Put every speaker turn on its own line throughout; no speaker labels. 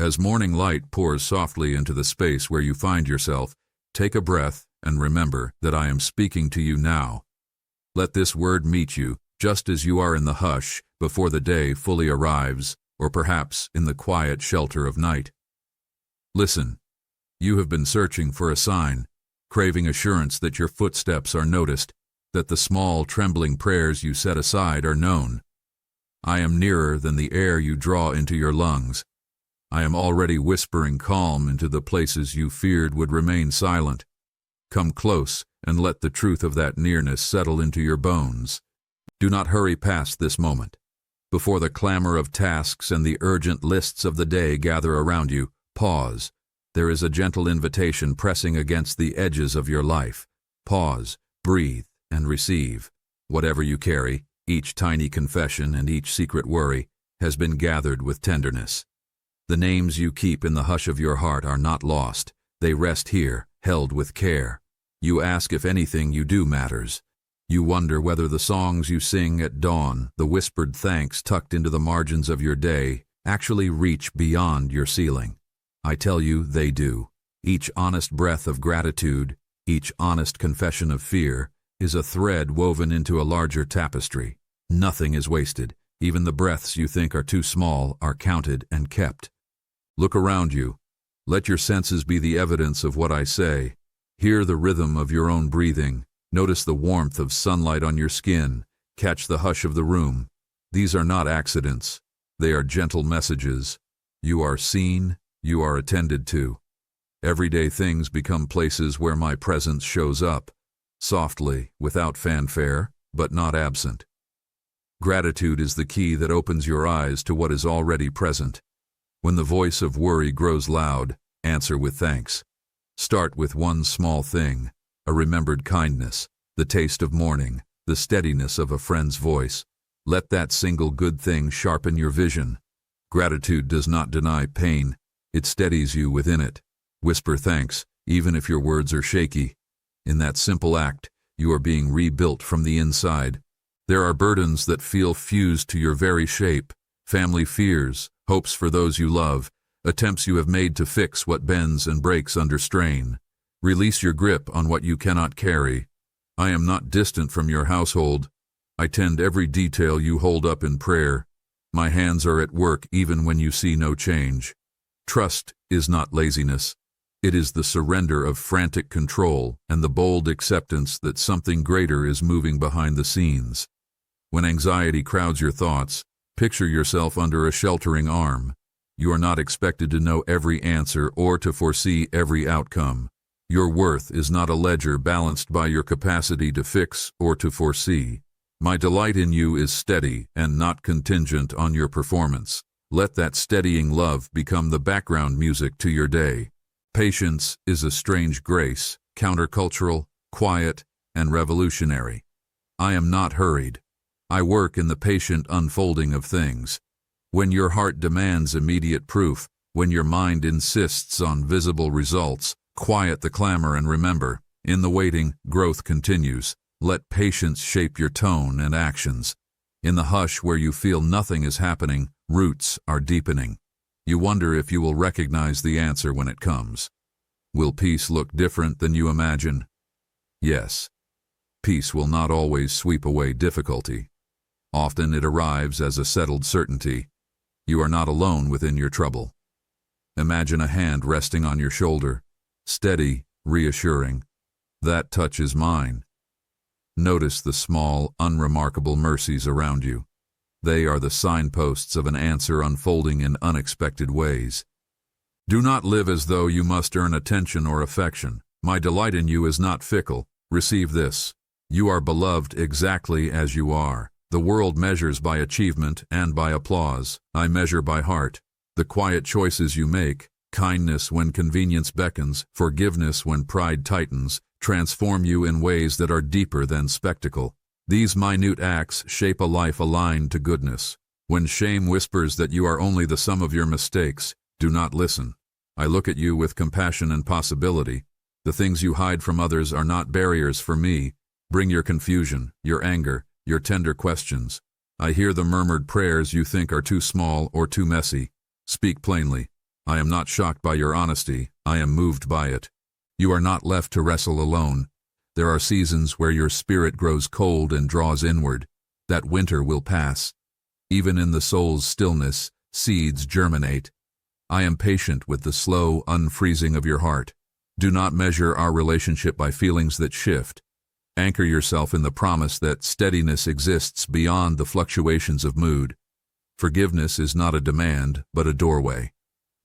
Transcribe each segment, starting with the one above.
As morning light pours softly into the space where you find yourself, take a breath and remember that I am speaking to you now. Let this word meet you, just as you are in the hush before the day fully arrives, or perhaps in the quiet shelter of night. Listen. You have been searching for a sign, craving assurance that your footsteps are noticed, that the small, trembling prayers you set aside are known. I am nearer than the air you draw into your lungs. I am already whispering calm into the places you feared would remain silent. Come close and let the truth of that nearness settle into your bones. Do not hurry past this moment. Before the clamor of tasks and the urgent lists of the day gather around you, pause. There is a gentle invitation pressing against the edges of your life. Pause, breathe, and receive. Whatever you carry, each tiny confession and each secret worry, has been gathered with tenderness. The names you keep in the hush of your heart are not lost. They rest here, held with care. You ask if anything you do matters. You wonder whether the songs you sing at dawn, the whispered thanks tucked into the margins of your day, actually reach beyond your ceiling. I tell you, they do. Each honest breath of gratitude, each honest confession of fear, is a thread woven into a larger tapestry. Nothing is wasted. Even the breaths you think are too small are counted and kept. Look around you. Let your senses be the evidence of what I say. Hear the rhythm of your own breathing. Notice the warmth of sunlight on your skin. Catch the hush of the room. These are not accidents. They are gentle messages. You are seen. You are attended to. Everyday things become places where my presence shows up. Softly, without fanfare, but not absent. Gratitude is the key that opens your eyes to what is already present. When the voice of worry grows loud, answer with thanks. Start with one small thing, a remembered kindness, the taste of morning, the steadiness of a friend's voice. Let that single good thing sharpen your vision. Gratitude does not deny pain. It steadies you within it. Whisper thanks, even if your words are shaky. In that simple act, you are being rebuilt from the inside. There are burdens that feel fused to your very shape. Family fears, hopes for those you love, attempts you have made to fix what bends and breaks under strain. Release your grip on what you cannot carry. I am not distant from your household. I tend every detail you hold up in prayer. My hands are at work even when you see no change. Trust is not laziness. It is the surrender of frantic control and the bold acceptance that something greater is moving behind the scenes. When anxiety crowds your thoughts, picture yourself under a sheltering arm. You are not expected to know every answer or to foresee every outcome. Your worth is not a ledger balanced by your capacity to fix or to foresee. My delight in you is steady and not contingent on your performance. Let that steadying love become the background music to your day. Patience is a strange grace, countercultural, quiet, and revolutionary. I am not hurried. I work in the patient unfolding of things. When your heart demands immediate proof, when your mind insists on visible results, quiet the clamor and remember, in the waiting, growth continues. Let patience shape your tone and actions. In the hush where you feel nothing is happening, roots are deepening. You wonder if you will recognize the answer when it comes. Will peace look different than you imagine? Yes. Peace will not always sweep away difficulty. Often it arrives as a settled certainty. You are not alone within your trouble. Imagine a hand resting on your shoulder, steady, reassuring. That touch is mine. Notice the small, unremarkable mercies around you. They are the signposts of an answer unfolding in unexpected ways. Do not live as though you must earn attention or affection. My delight in you is not fickle. Receive this. You are beloved exactly as you are. The world measures by achievement and by applause. I measure by heart. The quiet choices you make, kindness when convenience beckons, forgiveness when pride tightens, transform you in ways that are deeper than spectacle. These minute acts shape a life aligned to goodness. When shame whispers that you are only the sum of your mistakes, do not listen. I look at you with compassion and possibility. The things you hide from others are not barriers for me. Bring your confusion, your anger, your tender questions. I hear the murmured prayers you think are too small or too messy. Speak plainly. I am not shocked by your honesty, I am moved by it. You are not left to wrestle alone. There are seasons where your spirit grows cold and draws inward. That winter will pass. Even in the soul's stillness, seeds germinate. I am patient with the slow unfreezing of your heart. Do not measure our relationship by feelings that shift. Anchor yourself in the promise that steadiness exists beyond the fluctuations of mood. Forgiveness is not a demand, but a doorway.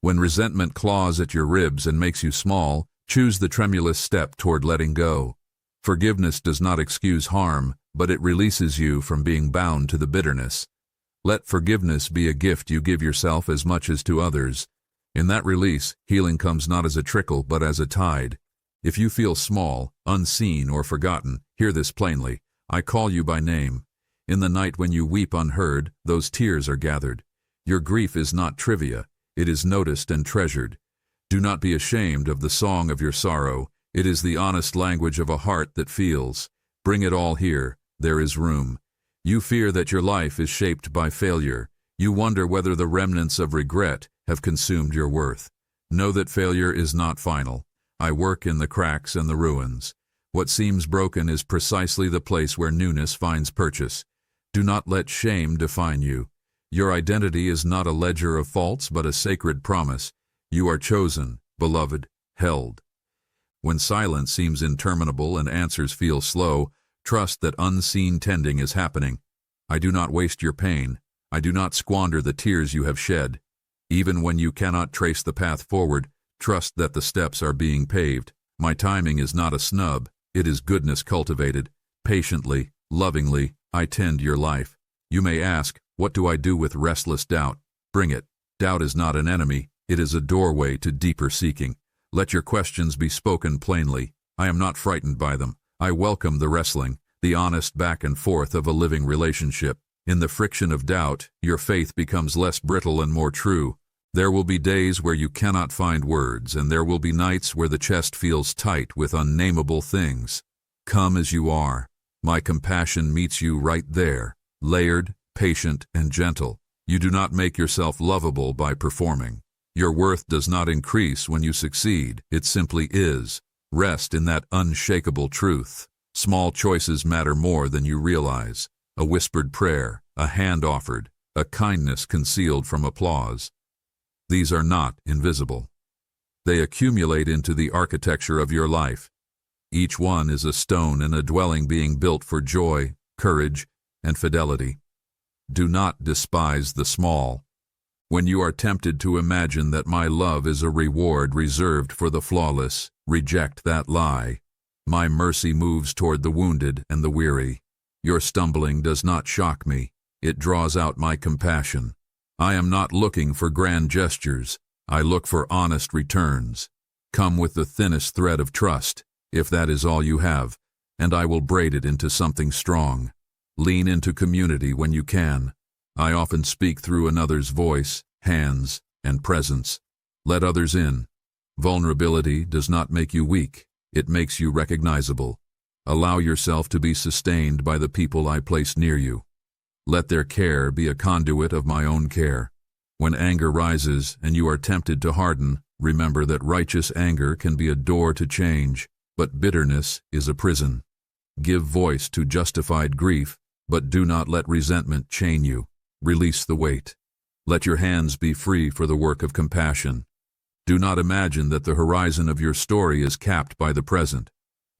When resentment claws at your ribs and makes you small, choose the tremulous step toward letting go. Forgiveness does not excuse harm, but it releases you from being bound to the bitterness. Let forgiveness be a gift you give yourself as much as to others. In that release, healing comes not as a trickle, but as a tide. If you feel small, unseen, or forgotten, hear this plainly. I call you by name. In the night when you weep unheard, those tears are gathered. Your grief is not trivia. It is noticed and treasured. Do not be ashamed of the song of your sorrow. It is the honest language of a heart that feels. Bring it all here. There is room. You fear that your life is shaped by failure. You wonder whether the remnants of regret have consumed your worth. Know that failure is not final. I work in the cracks and the ruins. What seems broken is precisely the place where newness finds purchase. Do not let shame define you. Your identity is not a ledger of faults, but a sacred promise. You are chosen, beloved, held. When silence seems interminable and answers feel slow, trust that unseen tending is happening. I do not waste your pain. I do not squander the tears you have shed. Even when you cannot trace the path forward, trust that the steps are being paved. My timing is not a snub. It is goodness cultivated. Patiently, lovingly, I tend your life. You may ask, what do I do with restless doubt? Bring it. Doubt is not an enemy. It is a doorway to deeper seeking. Let your questions be spoken plainly. I am not frightened by them. I welcome the wrestling, the honest back and forth of a living relationship. In the friction of doubt, your faith becomes less brittle and more true. There will be days where you cannot find words, and there will be nights where the chest feels tight with unnameable things. Come as you are. My compassion meets you right there, layered, patient, and gentle. You do not make yourself lovable by performing. Your worth does not increase when you succeed. It simply is. Rest in that unshakable truth. Small choices matter more than you realize. A whispered prayer, a hand offered, a kindness concealed from applause. These are not invisible. They accumulate into the architecture of your life. Each one is a stone in a dwelling being built for joy, courage, and fidelity. Do not despise the small. When you are tempted to imagine that my love is a reward reserved for the flawless, reject that lie. My mercy moves toward the wounded and the weary. Your stumbling does not shock me. It draws out my compassion. I am not looking for grand gestures. I look for honest returns. Come with the thinnest thread of trust, if that is all you have, and I will braid it into something strong. Lean into community when you can. I often speak through another's voice, hands, and presence. Let others in. Vulnerability does not make you weak. It makes you recognizable. Allow yourself to be sustained by the people I place near you. Let their care be a conduit of my own care. When anger rises and you are tempted to harden, remember that righteous anger can be a door to change, but bitterness is a prison. Give voice to justified grief, but do not let resentment chain you. Release the weight. Let your hands be free for the work of compassion. Do not imagine that the horizon of your story is capped by the present.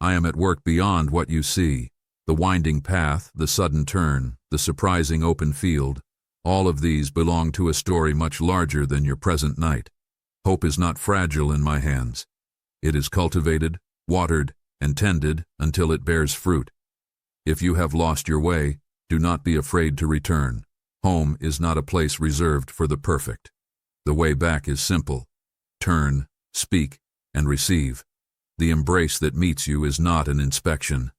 I am at work beyond what you see. The winding path, the sudden turn, the surprising open field, all of these belong to a story much larger than your present night. Hope is not fragile in my hands. It is cultivated, watered, and tended until it bears fruit. If you have lost your way, do not be afraid to return. Home is not a place reserved for the perfect. The way back is simple. Turn, speak, and receive. The embrace that meets you is not an inspection.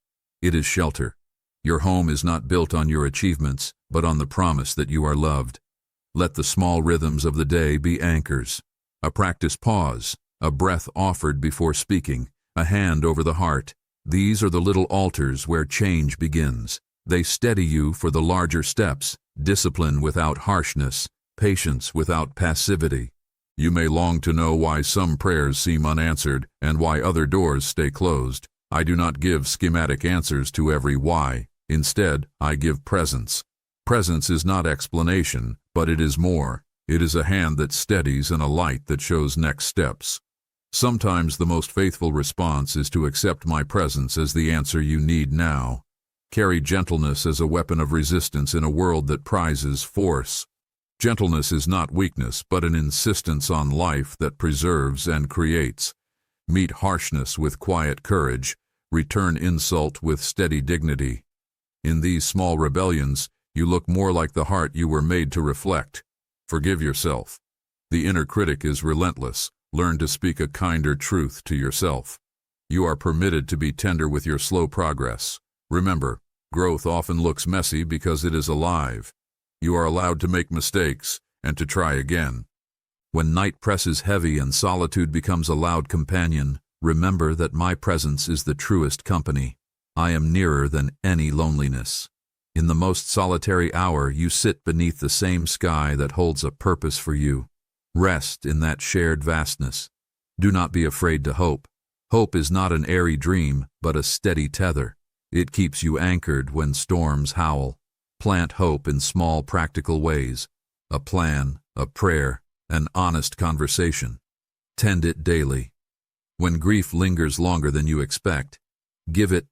It is shelter. Your home is not built on your achievements, but on the promise that you are loved. Let the small rhythms of the day be anchors. A practice pause, a breath offered before speaking, a hand over the heart. These are the little altars where change begins. They steady you for the larger steps, discipline without harshness, patience without passivity. You may long to know why some prayers seem unanswered and why other doors stay closed. I do not give schematic answers to every why. Instead, I give presence. Presence is not explanation, but it is more. It is a hand that steadies and a light that shows next steps. Sometimes the most faithful response is to accept my presence as the answer you need now. Carry gentleness as a weapon of resistance in a world that prizes force. Gentleness is not weakness, but an insistence on life that preserves and creates. Meet harshness with quiet courage. Return insult with steady dignity. In these small rebellions, you look more like the heart you were made to reflect. Forgive yourself. The inner critic is relentless. Learn to speak a kinder truth to yourself. You are permitted to be tender with your slow progress. Remember, growth often looks messy because it is alive. You are allowed to make mistakes and to try again. When night presses heavy and solitude becomes a loud companion, remember that my presence is the truest company. I am nearer than any loneliness. In the most solitary hour, you sit beneath the same sky that holds a purpose for you. Rest in that shared vastness. Do not be afraid to hope. Hope is not an airy dream, but a steady tether. It keeps you anchored when storms howl. Plant hope in small, practical ways. A plan, a prayer, an honest conversation. Tend it daily. When grief lingers longer than you expect, give it